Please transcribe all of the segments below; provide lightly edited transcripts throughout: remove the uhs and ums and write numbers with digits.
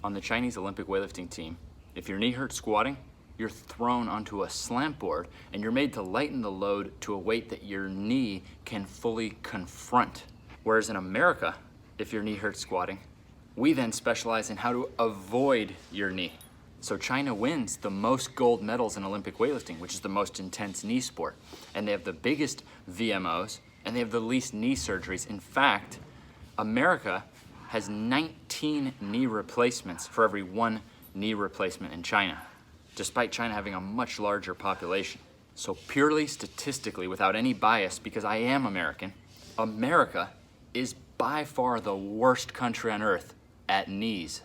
On the Chinese Olympic weightlifting team, if your knee hurts squatting, you're thrown onto a slant board and you're made to lighten the load to a weight that your knee can fully confront. Whereas in America, if your knee hurts squatting, we then specialize in how to avoid your knee. So China wins the most gold medals in Olympic weightlifting, which is the most intense knee sport. And they have the biggest VMOs and they have the least knee surgeries. In fact, America has 19 knee replacements for every one knee replacement in China, despite China having a much larger population. So purely statistically, without any bias, because I am American, America is by far the worst country on earth at knees.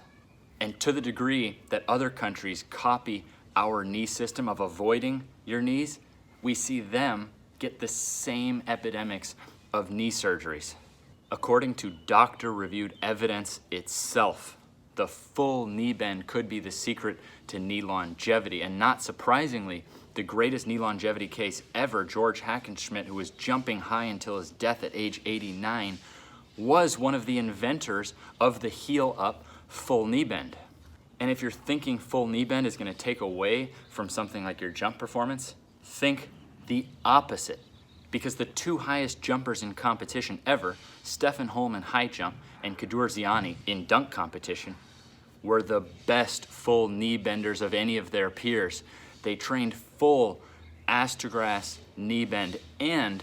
And to the degree that other countries copy our knee system of avoiding your knees, we see them get the same epidemics of knee surgeries. According to doctor-reviewed evidence itself, the full knee bend could be the secret to knee longevity. And not surprisingly, the greatest knee longevity case ever, George Hackenschmidt, who was jumping high until his death at age 89, was one of the inventors of the heel-up full knee bend. And if you're thinking full knee bend is going to take away from something like your jump performance, think the opposite. Because the two highest jumpers in competition ever, Stefan Holm in high jump and Kadur Ziani in dunk competition, were the best full knee benders of any of their peers. They trained full ass to grass knee bend, and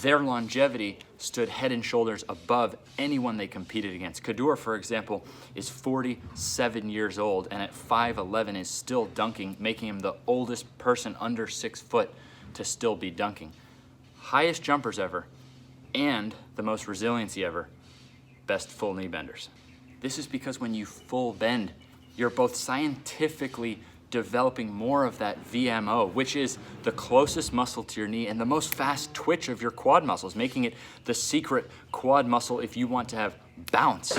their longevity stood head and shoulders above anyone they competed against. Kadur, for example, is 47 years old and at 5'11" is still dunking, making him the oldest person under 6 foot to still be dunking. Highest jumpers ever, and the most resiliency ever, best full knee benders. This is because when you full bend, you're both scientifically developing more of that VMO, which is the closest muscle to your knee and the most fast twitch of your quad muscles, making it the secret quad muscle if you want to have bounce.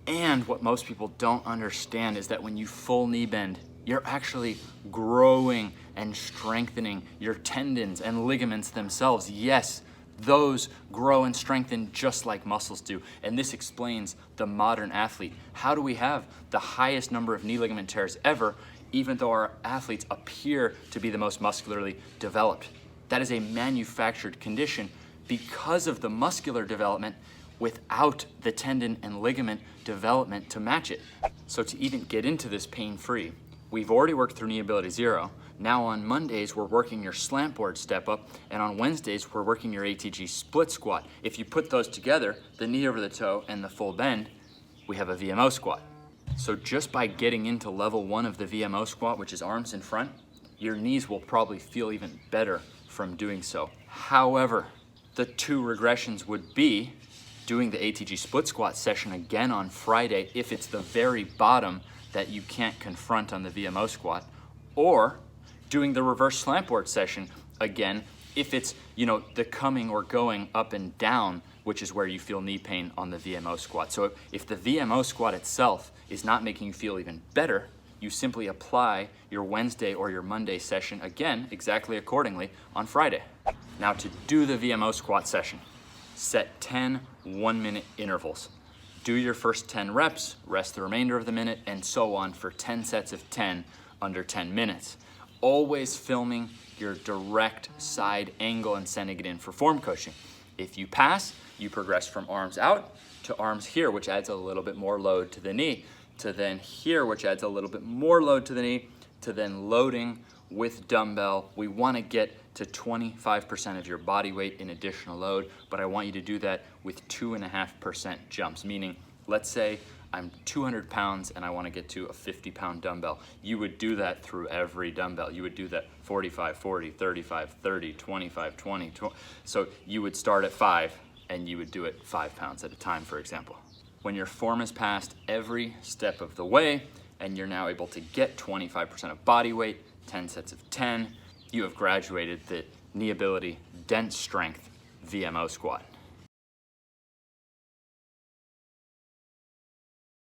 And what most people don't understand is that when you full knee bend, you're actually growing and strengthening your tendons and ligaments themselves. Yes, those grow and strengthen just like muscles do. And this explains the modern athlete. How do we have the highest number of knee ligament tears ever, even though our athletes appear to be the most muscularly developed? That is a manufactured condition because of the muscular development without the tendon and ligament development to match it. So to even get into this pain-free, we've already worked through knee ability 0. Now on Mondays, we're working your slant board step up, and on Wednesdays, we're working your ATG split squat. If you put those together, the knee over the toe and the full bend, we have a VMO squat. So just by getting into level 1 of the VMO squat, which is arms in front, your knees will probably feel even better from doing so. However, the 2 regressions would be doing the ATG split squat session again on Friday if it's the very bottom that you can't confront on the VMO squat, or doing the reverse slant board session again if it's, the coming or going up and down, which is where you feel knee pain on the VMO squat. So if the VMO squat itself is not making you feel even better, you simply apply your Wednesday or your Monday session again, exactly accordingly, on Friday. Now to do the VMO squat session, set 10 1-minute intervals. Do your first 10 reps, rest the remainder of the minute, and so on for 10 sets of 10 under 10 minutes. Always filming your direct side angle and sending it in for form coaching. If you pass, you progress from arms out to arms here, which adds a little bit more load to the knee, to then here, which adds a little bit more load to the knee, to then loading with dumbbell. We want to get to 25% of your body weight in additional load, but I want you to do that with 2.5% jumps, meaning let's say I'm 200 pounds and I want to get to a 50-pound dumbbell. You would do that through every dumbbell. You would do that 45, 40, 35, 30, 25, 20. So you would start at 5 and you would do it 5 pounds at a time, for example. When your form is passed every step of the way and you're now able to get 25% of body weight, 10 sets of 10, you have graduated the knee ability dense strength VMO squat.